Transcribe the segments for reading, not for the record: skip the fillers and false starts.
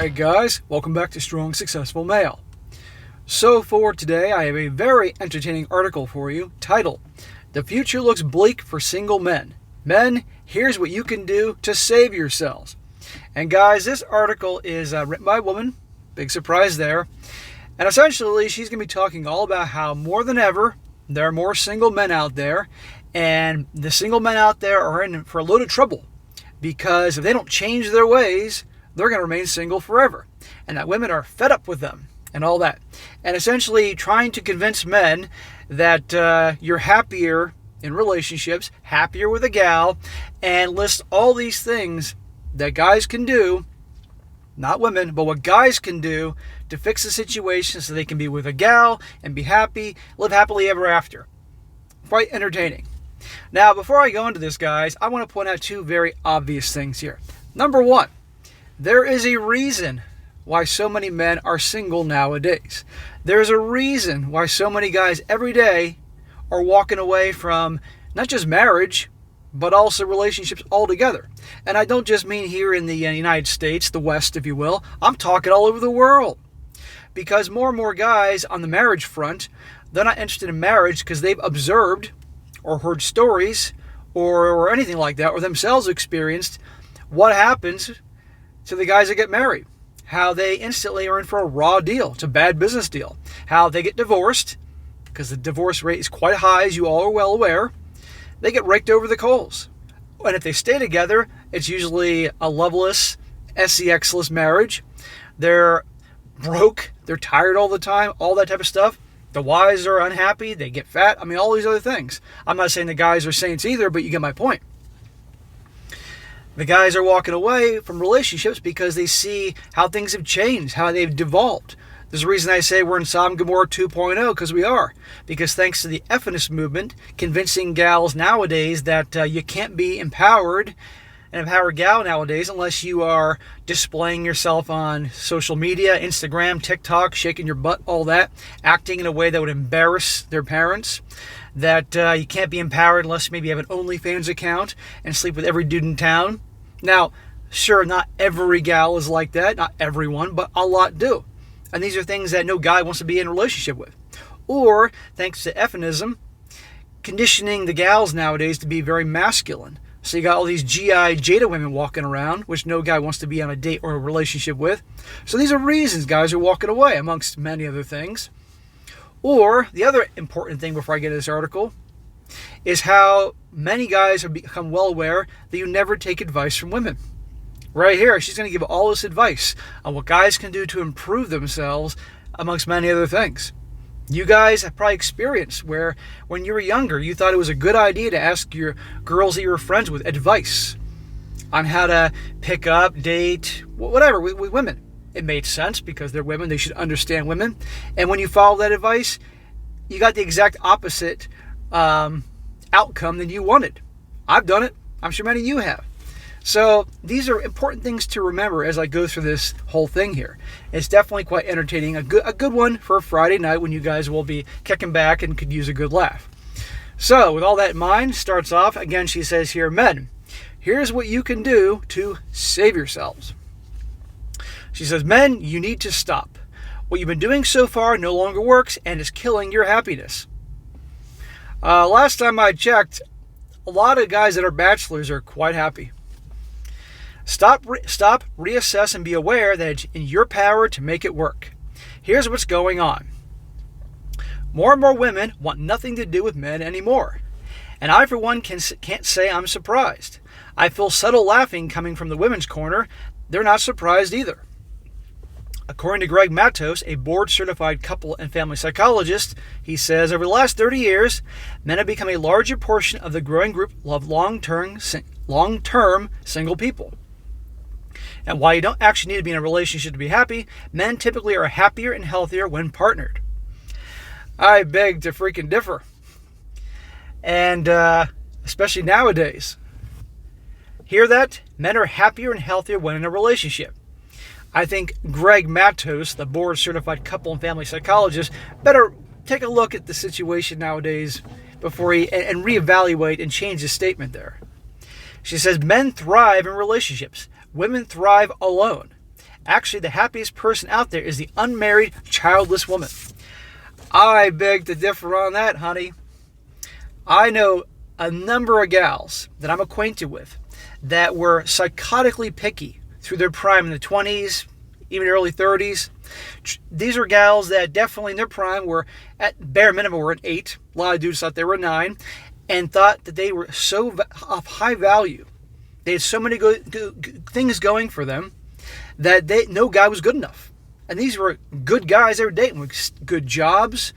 Hey guys, welcome back to Strong Successful Male. So for today, I have a very entertaining article for you titled, "The Future Looks Bleak for Single Men. Men, here's what you can do to save yourselves." And guys, this article is written by a woman, big surprise there, and essentially she's going to be talking all about how more than ever, there are more single men out there, and the single men out there are in for a load of trouble because if they don't change their ways, they're going to remain single forever, and that women are fed up with them and all that. And essentially trying to convince men that you're happier in relationships, happier with a gal, and list all these things that guys can do, not women, but what guys can do to fix the situation so they can be with a gal and be happy, live happily ever after. Quite entertaining. Now, before I go into this, guys, I want to point out two very obvious things here. Number one, there is a reason why so many men are single nowadays. There's a reason why so many guys every day are walking away from not just marriage, but also relationships altogether. And I don't just mean here in the United States, the West, if you will. I'm talking all over the world. Because more and more guys on the marriage front, they're not interested in marriage because they've observed or heard stories or anything like that, or themselves experienced what happens to the guys that get married. How they instantly are in for a raw deal. It's a bad business deal. How they get divorced, because the divorce rate is quite high, as you all are well aware. They get raked over the coals. And if they stay together, it's usually a loveless, SEX-less marriage. They're broke. They're tired all the time. All that type of stuff. The wives are unhappy. They get fat. I mean, all these other things. I'm not saying the guys are saints either, but you get my point. The guys are walking away from relationships because they see how things have changed, how they've devolved. There's a reason I say we're in Sodom and Gomorrah 2.0, because we are. Because thanks to the feminist movement, convincing gals nowadays that you can't be empowered, an empowered gal nowadays, unless you are displaying yourself on social media, Instagram, TikTok, shaking your butt, all that, acting in a way that would embarrass their parents. That you can't be empowered unless maybe you have an OnlyFans account and sleep with every dude in town. Now, sure, not every gal is like that, not everyone, but a lot do. And these are things that no guy wants to be in a relationship with. Or, thanks to feminism, conditioning the gals nowadays to be very masculine. So you got all these GI Jada women walking around, which no guy wants to be on a date or a relationship with. So these are reasons guys are walking away, amongst many other things. Or, the other important thing before I get to this article is how many guys have become well aware that you never take advice from women. Right here, she's going to give all this advice on what guys can do to improve themselves, amongst many other things. You guys have probably experienced where when you were younger, you thought it was a good idea to ask your girls that you were friends with advice on how to pick up, date, whatever, with women. It made sense because they're women, they should understand women. And when you follow that advice, you got the exact opposite outcome than you wanted. I've done it. I'm sure many of you have. So these are important things to remember as I go through this whole thing here. It's definitely quite entertaining. A good one for a Friday night when you guys will be kicking back and could use a good laugh. So with all that in mind, starts off, again, she says here, men, here's what you can do to save yourselves. She says, men, you need to stop. What you've been doing so far no longer works and is killing your happiness. Last time I checked, a lot of guys that are bachelors are quite happy. Stop, reassess, and be aware that it's in your power to make it work. Here's what's going on. More and more women want nothing to do with men anymore. And I, for one, can't say I'm surprised. I feel subtle laughing coming from the women's corner. They're not surprised either. According to Greg Matos, a board-certified couple and family psychologist, he says, over the last 30 years, men have become a larger portion of the growing group of long-term single people. And while you don't actually need to be in a relationship to be happy, men typically are happier and healthier when partnered. I beg to freaking differ. And especially nowadays. Hear that? Men are happier and healthier when in a relationship. I think Greg Matos, the board-certified couple and family psychologist, better take a look at the situation nowadays before he and reevaluate and change his statement there. She says men thrive in relationships. Women thrive alone. Actually, the happiest person out there is the unmarried, childless woman. I beg to differ on that, honey. I know a number of gals that I'm acquainted with that were psychotically picky through their prime in the 20s, even early 30s. These are gals that definitely in their prime were at bare minimum were an 8. A lot of dudes thought they were a 9 and thought that they were so of high value. They had so many good things going for them that no guy was good enough. And these were good guys they were dating with good jobs,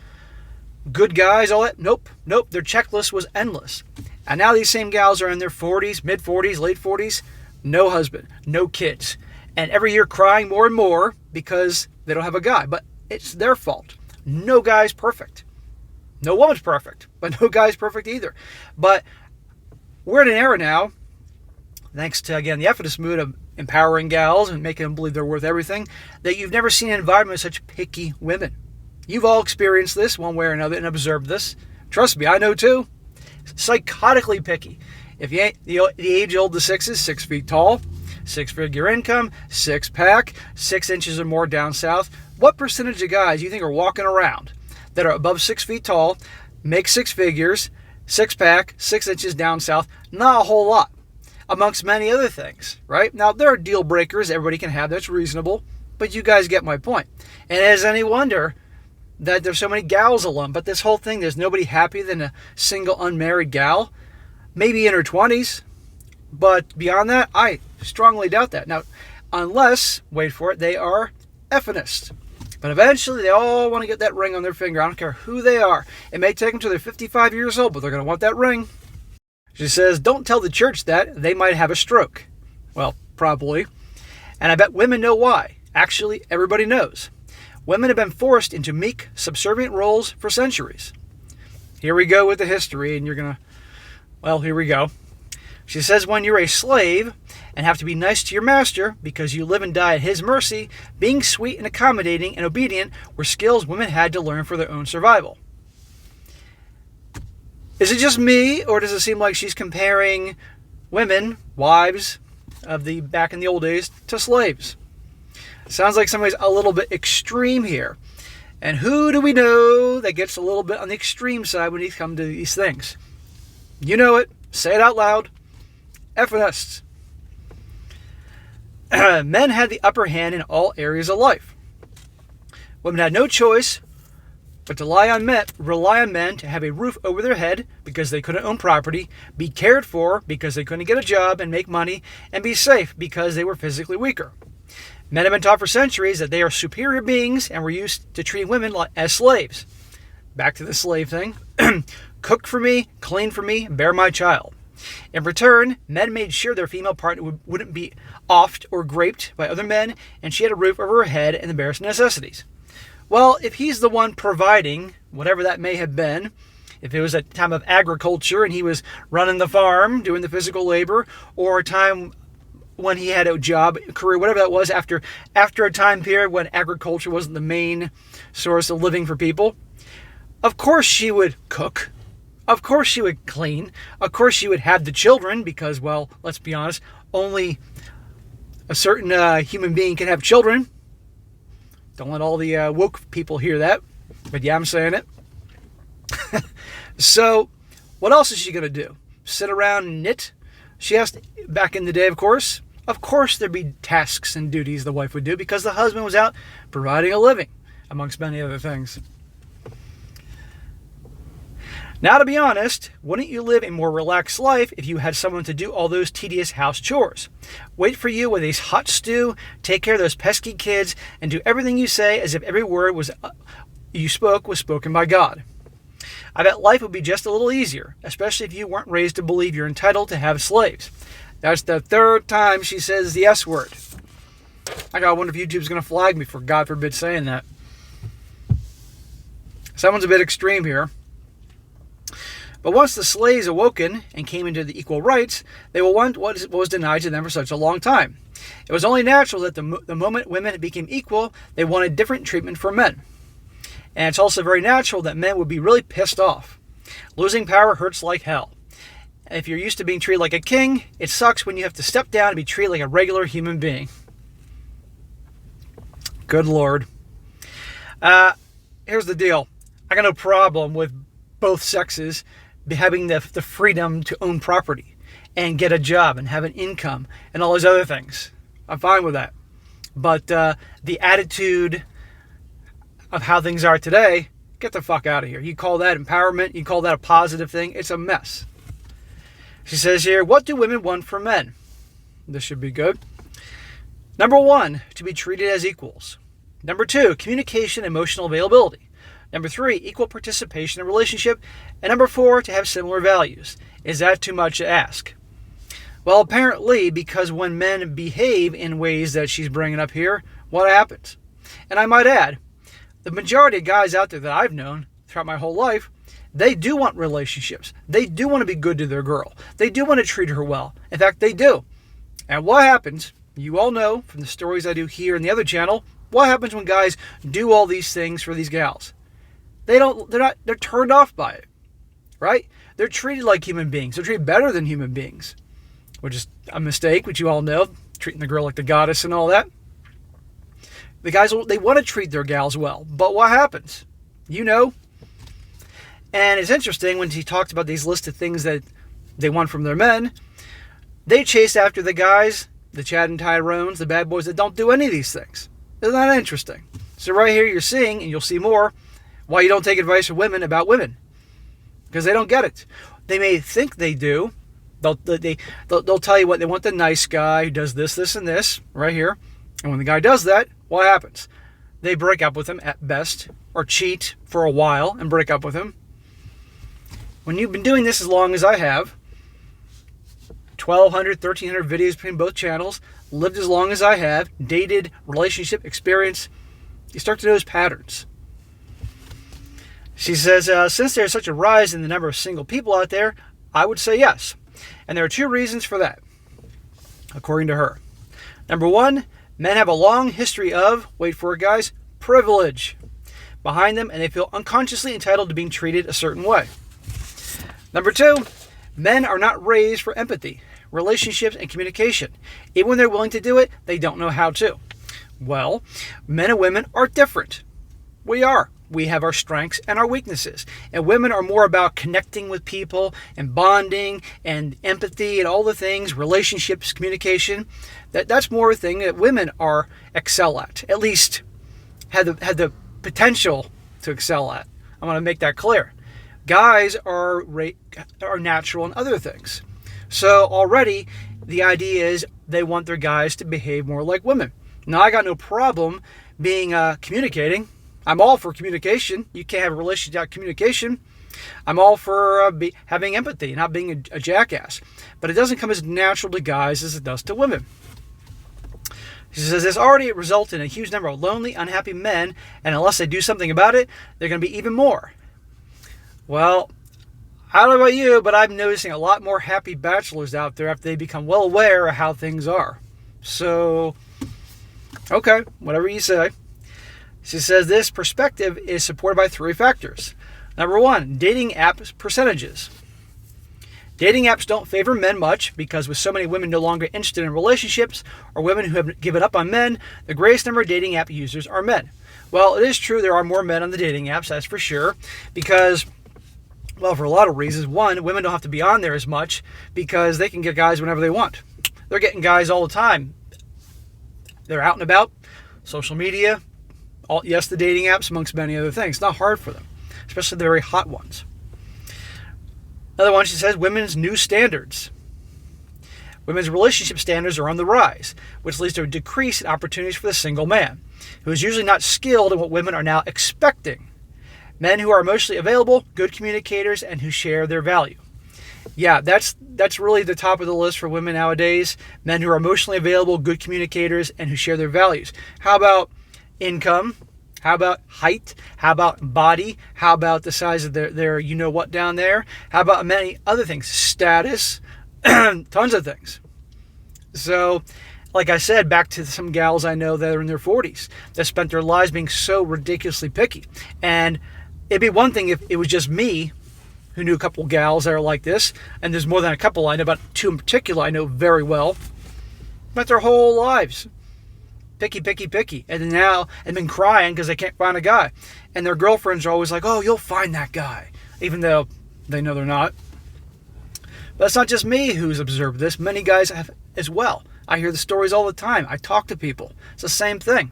good guys, all that. Nope. Their checklist was endless. And now these same gals are in their 40s, mid-40s, late 40s, no husband, no kids. And every year crying more and more because they don't have a guy. But it's their fault. No guy's perfect. No woman's perfect. But no guy's perfect either. But we're in an era now, thanks to, again, the ephesus mood of empowering gals and making them believe they're worth everything, that you've never seen an environment with such picky women. You've all experienced this one way or another and observed this. Trust me, I know too. Psychotically picky. If you ain't the age-old the 6s, 6 feet tall, 6-figure income, 6-pack, 6 inches or more down south, what percentage of guys you think are walking around that are above 6 feet tall, make 6 figures, 6-pack, 6 inches down south? Not a whole lot. Amongst many other things, right? Now, there are deal breakers everybody can have. That's reasonable. But you guys get my point. And is any wonder that there's so many gals alone? But this whole thing, there's nobody happier than a single unmarried gal. Maybe in her 20s. But beyond that, I strongly doubt that. Now, unless, wait for it, they are euphonists. But eventually, they all want to get that ring on their finger. I don't care who they are. It may take them till they're 55 years old, but they're going to want that ring. She says, don't tell the church that. They might have a stroke. Well, probably. And I bet women know why. Actually, everybody knows. Women have been forced into meek, subservient roles for centuries. Here we go with the history, and you're going to... Well, here we go. She says, when you're a slave and have to be nice to your master because you live and die at his mercy, being sweet and accommodating and obedient were skills women had to learn for their own survival. Is it just me, or does it seem like she's comparing women, wives of the back in the old days, to slaves? Sounds like somebody's a little bit extreme here. And who do we know that gets a little bit on the extreme side when you come to these things? You know it. Say it out loud. Euphonists. Men had the upper hand in all areas of life. Women had no choice but to rely on men to have a roof over their head because they couldn't own property, be cared for because they couldn't get a job and make money, and be safe because they were physically weaker. Men have been taught for centuries that they are superior beings and were used to treating women as slaves. Back to the slave thing. Cook for me, clean for me, bear my child. In return, men made sure their female partner wouldn't be offed or graped by other men, and she had a roof over her head and the barest necessities. Well, if he's the one providing, whatever that may have been, if it was a time of agriculture and he was running the farm, doing the physical labor, or a time when he had a job, career, whatever that was, after a time period when agriculture wasn't the main source of living for people, of course she would cook. Of course she would clean. Of course she would have the children because, well, let's be honest, only a certain human being can have children. Don't let all the woke people hear that. But yeah, I'm saying it. So, what else is she going to do? Sit around and knit? She has to, back in the day, of course there'd be tasks and duties the wife would do because the husband was out providing a living, amongst many other things. Now, to be honest, wouldn't you live a more relaxed life if you had someone to do all those tedious house chores? Wait for you with a hot stew, take care of those pesky kids, and do everything you say as if every word you spoke was spoken by God. I bet life would be just a little easier, especially if you weren't raised to believe you're entitled to have slaves. That's the third time she says the S word. I gotta wonder if YouTube's gonna flag me for, God forbid, saying that. Someone's a bit extreme here. But once the slaves awoken and came into the equal rights, they will want what was denied to them for such a long time. It was only natural that the moment women became equal, they wanted different treatment for men. And it's also very natural that men would be really pissed off. Losing power hurts like hell. And if you're used to being treated like a king, it sucks when you have to step down and be treated like a regular human being. Good Lord. Here's the deal. I got no problem with both sexes having the freedom to own property and get a job and have an income and all those other things. I'm fine with that. But the attitude of how things are today, get the fuck out of here. You call that empowerment? You call that a positive thing? It's a mess. She says here, what do women want from men? This should be good. Number 1, to be treated as equals. Number 2, communication, emotional availability. Number 3, equal participation in a relationship. And number 4, to have similar values. Is that too much to ask? Well, apparently, because when men behave in ways that she's bringing up here, what happens? And I might add, the majority of guys out there that I've known throughout my whole life, they do want relationships. They do want to be good to their girl. They do want to treat her well. In fact, they do. And what happens, you all know from the stories I do here in the other channel, what happens when guys do all these things for these gals? They're turned off by it, right? They're treated like human beings. They're treated better than human beings, which is a mistake, which you all know, treating the girl like the goddess and all that. The guys, they want to treat their gals well, but what happens? You know. And it's interesting when she talked about these list of things that they want from their men, they chase after the guys, the Chad and Tyrones, the bad boys that don't do any of these things. Isn't that interesting? So right here you're seeing, and you'll see more, why you don't take advice from women about women. Because they don't get it. They may think they do. They'll tell you what, they want the nice guy who does this, this, and this, right here. And when the guy does that, what happens? They break up with him at best, or cheat for a while and break up with him. When you've been doing this as long as I have, 1,200, 1,300 videos between both channels, lived as long as I have, dated, relationship, experience, you start to notice patterns. She says, since there's such a rise in the number of single people out there, I would say yes. And there are 2 reasons for that, according to her. Number 1, men have a long history of, wait for it guys, privilege behind them, and they feel unconsciously entitled to being treated a certain way. Number 2, men are not raised for empathy, relationships, and communication. Even when they're willing to do it, they don't know how to. Well, men and women are different. We are. We have our strengths and our weaknesses. And women are more about connecting with people and bonding and empathy and all the things, relationships, communication. That's more a thing that women excel at least had the potential to excel at. I want to make that clear. Guys are natural in other things. So already the idea is they want their guys to behave more like women. Now I got no problem being communicating. I'm all for communication. You can't have a relationship without communication. I'm all for having empathy, not being a jackass. But it doesn't come as natural to guys as it does to women. She says this already resulted in a huge number of lonely, unhappy men, and unless they do something about it, they're going to be even more. Well, I don't know about you, but I'm noticing a lot more happy bachelors out there after they become well aware of how things are. So, okay, whatever you say. She says this perspective is supported by 3 factors. Number 1, dating apps percentages. Dating apps don't favor men much because with so many women no longer interested in relationships or women who have given up on men, the greatest number of dating app users are men. Well, it is true there are more men on the dating apps, that's for sure, because, well, for a lot of reasons. 1, women don't have to be on there as much because they can get guys whenever they want. They're getting guys all the time. They're out and about, social media, the dating apps, amongst many other things. It's not hard for them, especially the very hot ones. Another one, she says, women's new standards. Women's relationship standards are on the rise, which leads to a decrease in opportunities for the single man, who is usually not skilled in what women are now expecting. Men who are emotionally available, good communicators, and who share their value. Yeah, that's really the top of the list for women nowadays. Men who are emotionally available, good communicators, and who share their values. How about income? How about height? How about body? How about the size of their you know what down there? How about many other things? Status, tons of things. So, like I said, back to some gals I know that are in their 40s that spent their lives being so ridiculously picky. And it'd be one thing if it was just me who knew a couple gals that are like this, and there's more than a couple. I know about 2 in particular I know very well. Spent their whole lives picky, picky, picky, and then now and been crying because they can't find a guy, and their girlfriends are always like, "Oh, you'll find that guy," even though they know they're not. But it's not just me who's observed this. Many guys have as well. I hear the stories all the time. I talk to people. It's the same thing.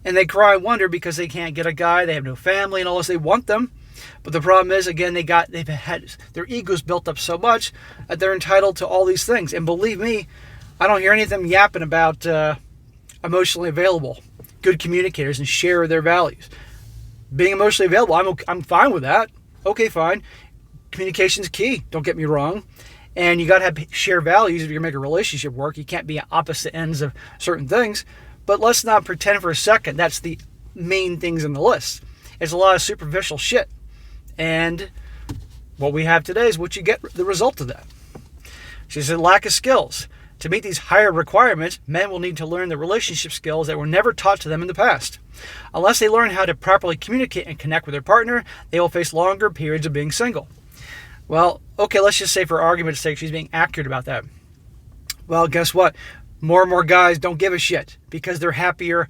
And they cry and wonder because they can't get a guy, they have no family and all this. They want them. But the problem is, again, they've had their egos built up so much that they're entitled to all these things. And believe me, I don't hear any of them yapping about emotionally available, good communicators, and share their values. Being emotionally available, I'm fine with that. Okay, fine. Communication's key. Don't get me wrong. And you got to have share values if you're going to make a relationship work. You can't be at opposite ends of certain things. But let's not pretend for a second that's the main things in the list. It's a lot of superficial shit. And what we have today is what you get the result of that. She said, lack of skills. To meet these higher requirements, men will need to learn the relationship skills that were never taught to them in the past. Unless they learn how to properly communicate and connect with their partner, they will face longer periods of being single. Well, okay, let's just say for argument's sake, she's being accurate about that. Well, guess what? More and more guys don't give a shit because they're happier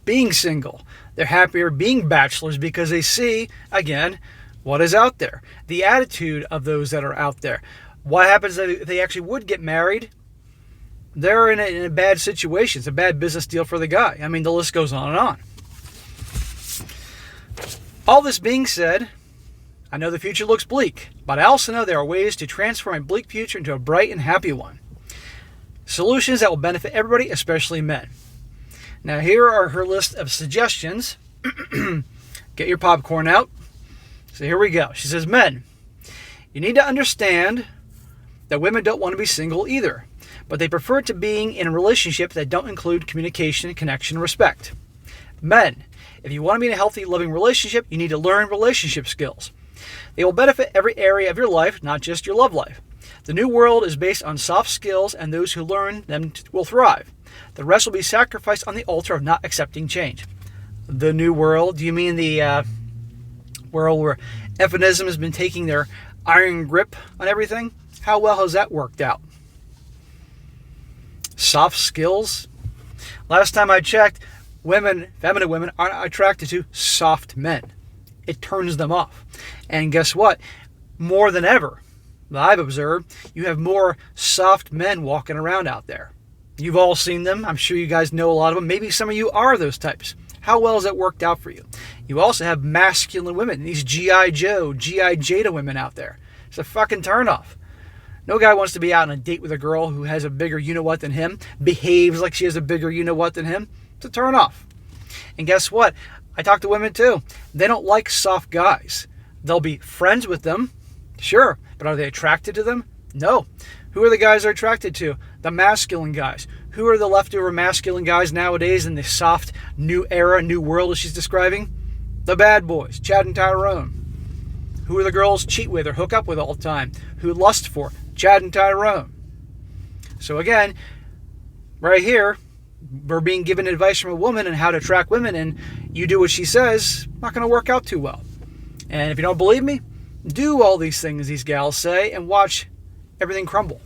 being single. They're happier being bachelors because they see, again, what is out there. The attitude of those that are out there. What happens if they actually would get married? They're in a bad situation. It's a bad business deal for the guy. I mean, the list goes on and on. All this being said, I know the future looks bleak, but I also know there are ways to transform a bleak future into a bright and happy one. Solutions that will benefit everybody, especially men. Now, here are her list of suggestions. Get your popcorn out. So here we go. She says, men, you need to understand that women don't want to be single either, but they prefer to being in a relationship that don't include communication, connection, and respect. Men, if you want to be in a healthy, loving relationship, you need to learn relationship skills. They will benefit every area of your life, not just your love life. The new world is based on soft skills, and those who learn them will thrive. The rest will be sacrificed on the altar of not accepting change. The new world? Do you mean the world where feminism has been taking their iron grip on everything? How well has that worked out? Soft skills? Last time I checked, feminine women aren't attracted to soft men. It turns them off. And guess what? More than ever, that I've observed, you have more soft men walking around out there. You've all seen them. I'm sure you guys know a lot of them. Maybe some of you are those types. How well has that worked out for you? You also have masculine women, these G.I. Joe, G.I. Jada women out there. It's a fucking turnoff. No guy wants to be out on a date with a girl who has a bigger you-know-what than him, behaves like she has a bigger you-know-what than him. It's a turnoff. And guess what? I talk to women too. They don't like soft guys. They'll be friends with them, sure, but are they attracted to them? No. Who are the guys they're attracted to? The masculine guys. Who are the leftover masculine guys nowadays in the soft new era, new world as she's describing? The bad boys, Chad and Tyrone. Who are the girls cheat with or hook up with all the time? Who lust for? Chad and Tyrone. So again, right here, we're being given advice from a woman on how to attract women, and you do what she says, not going to work out too well. And if you don't believe me, do all these things these gals say and watch everything crumble.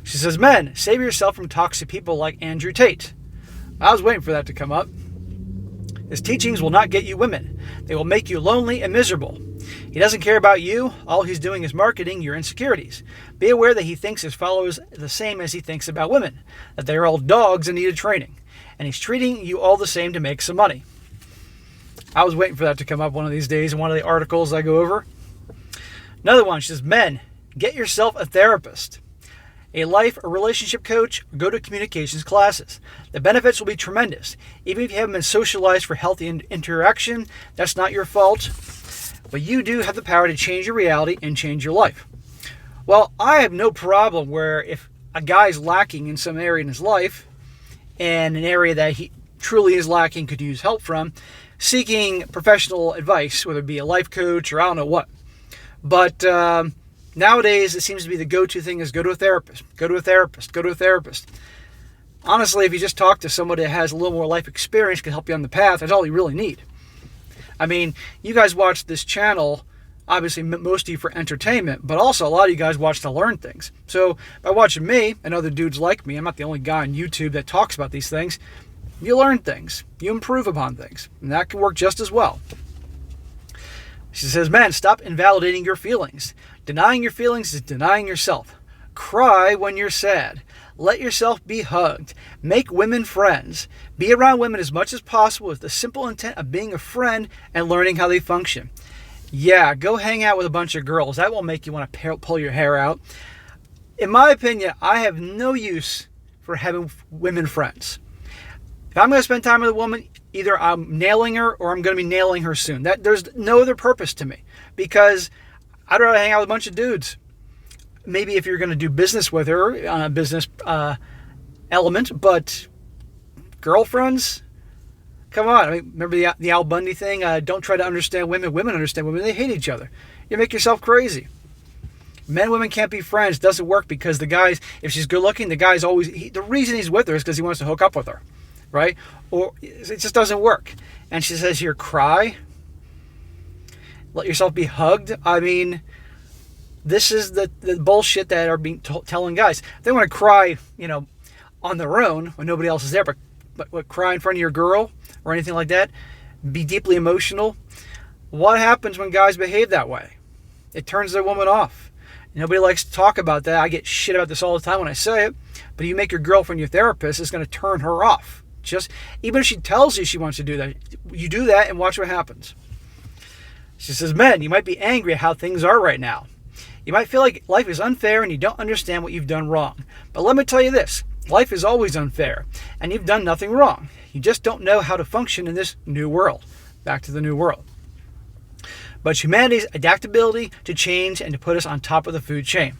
She says, men, save yourself from toxic people like Andrew Tate. I was waiting for that to come up. His teachings will not get you women. They will make you lonely and miserable. He doesn't care about you. All he's doing is marketing your insecurities. Be aware that he thinks his followers the same as he thinks about women, that they are all dogs in need of training, and he's treating you all the same to make some money. I was waiting for that to come up one of these days in one of the articles I go over. Another one, she says, men, get yourself a therapist, a life or relationship coach, or go to communications classes. The benefits will be tremendous. Even if you haven't been socialized for healthy interaction, that's not your fault. But you do have the power to change your reality and change your life. Well, I have no problem where if a guy's lacking in some area in his life, and an area that he truly is lacking, could use help from, seeking professional advice, whether it be a life coach or I don't know what. But nowadays, it seems to be the go-to thing is go to a therapist, go to a therapist, go to a therapist. Honestly, if you just talk to somebody that has a little more life experience, can help you on the path, that's all you really need. I mean, you guys watch this channel obviously most of you for entertainment, but also a lot of you guys watch to learn things. So by watching me and other dudes like me, I'm not the only guy on YouTube that talks about these things, you learn things, you improve upon things, and that can work just as well. She says, men, stop invalidating your feelings. Denying your feelings is denying yourself. Cry when you're sad. Let yourself be hugged. Make women friends. Be around women as much as possible with the simple intent of being a friend and learning how they function. Yeah, go hang out with a bunch of girls. That won't make you want to pull your hair out. In my opinion, I have no use for having women friends. If I'm going to spend time with a woman, either I'm nailing her or I'm going to be nailing her soon. There's no other purpose to me, because I'd rather hang out with a bunch of dudes. Maybe if you're going to do business with her on a business element, but girlfriends? Come on. I mean, remember the Al Bundy thing? Don't try to understand women. Women understand women. They hate each other. You make yourself crazy. Men and women can't be friends. It doesn't work, because the guys, if she's good looking, the guy's always, the reason he's with her is because he wants to hook up with her. Right? Or it just doesn't work. And she says here, cry. Let yourself be hugged. I mean, this is the bullshit that are being telling guys. They want to cry, on their own when nobody else is there, but cry in front of your girl or anything like that. Be deeply emotional. What happens when guys behave that way? It turns their woman off. Nobody likes to talk about that. I get shit about this all the time when I say it. But you make your girlfriend your therapist, it's going to turn her off. Even if she tells you she wants to do that, you do that and watch what happens. She says, men, you might be angry at how things are right now. You might feel like life is unfair and you don't understand what you've done wrong. But let me tell you this, life is always unfair and you've done nothing wrong. You just don't know how to function in this new world. Back to the new world. But humanity's adaptability to change and to put us on top of the food chain.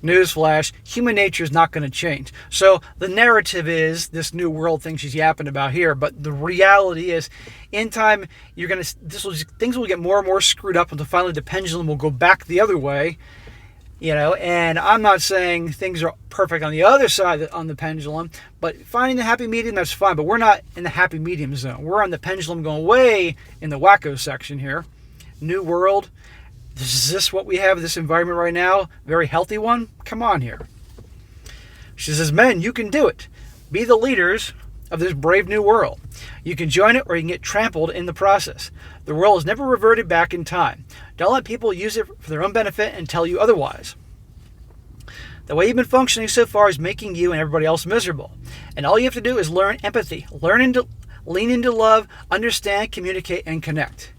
Newsflash, human nature is not going to change. So the narrative is this new world thing she's yapping about here, but the reality is, in time, things will get more and more screwed up until finally the pendulum will go back the other way. And I'm not saying things are perfect on the other side on the pendulum, but finding the happy medium, that's fine. But we're not in the happy medium zone. We're on the pendulum going way in the wacko section here. New world. Is this what we have in this environment right now? Very healthy one? Come on here. She says, men, you can do it. Be the leaders of this brave new world. You can join it or you can get trampled in the process. The world is never reverted back in time. Don't let people use it for their own benefit and tell you otherwise. The way you've been functioning so far is making you and everybody else miserable. And all you have to do is learn empathy. Lean into love, understand, communicate, and connect.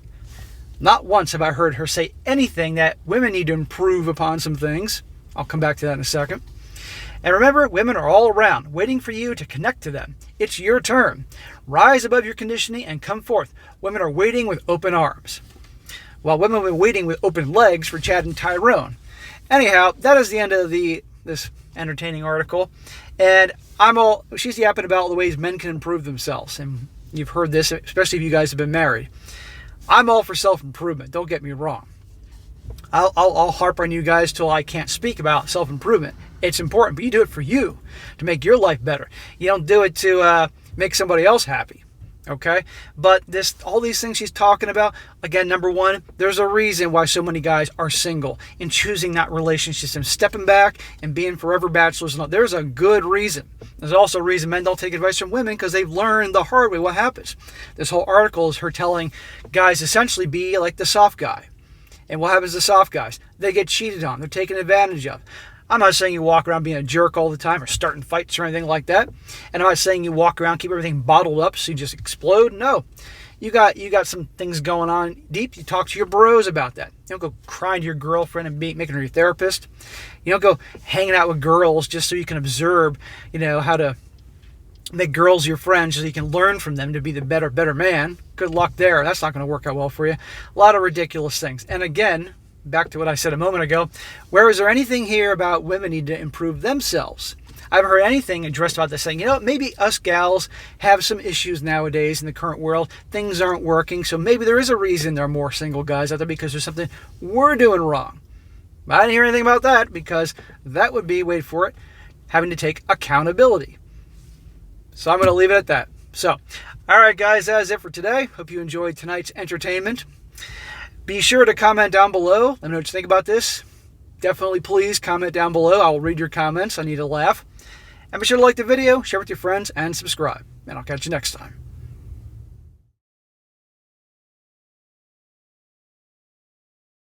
Not once have I heard her say anything that women need to improve upon some things. I'll come back to that in a second. And remember, women are all around, waiting for you to connect to them. It's your turn. Rise above your conditioning and come forth. Women are waiting with open arms. While women have been waiting with open legs for Chad and Tyrone. Anyhow, that is the end of this entertaining article. And she's yapping about the ways men can improve themselves. And you've heard this, especially if you guys have been married. I'm all for self-improvement, don't get me wrong. I'll harp on you guys till I can't speak about self-improvement. It's important, but you do it for you, to make your life better. You don't do it to make somebody else happy, okay? But all these things she's talking about, again, number one, there's a reason why so many guys are single and choosing that relationship and stepping back and being forever bachelors. There's a good reason. There's also a reason men don't take advice from women, because they've learned the hard way what happens. This whole article is her telling guys essentially be like the soft guy. And what happens to soft guys? They get cheated on. They're taken advantage of. I'm not saying you walk around being a jerk all the time or starting fights or anything like that. And I'm not saying you walk around, keep everything bottled up so you just explode. No. You got some things going on deep. You talk to your bros about that. You don't go crying to your girlfriend and making her your therapist. You don't go hanging out with girls just so you can observe, how to make girls your friends so you can learn from them to be the better man. Good luck there. That's not going to work out well for you. A lot of ridiculous things. And again, back to what I said a moment ago, where is there anything here about women need to improve themselves? I haven't heard anything addressed about this saying, maybe us gals have some issues nowadays in the current world. Things aren't working, so maybe there is a reason there are more single guys out there, because there's something we're doing wrong. But I didn't hear anything about that, because that would be, wait for it, having to take accountability. So I'm going to leave it at that. So, all right, guys, that's it for today. Hope you enjoyed tonight's entertainment. Be sure to comment down below. Let me know what you think about this. Definitely please comment down below. I will read your comments. I need a laugh. And be sure to like the video, share with your friends, and subscribe. And I'll catch you next time.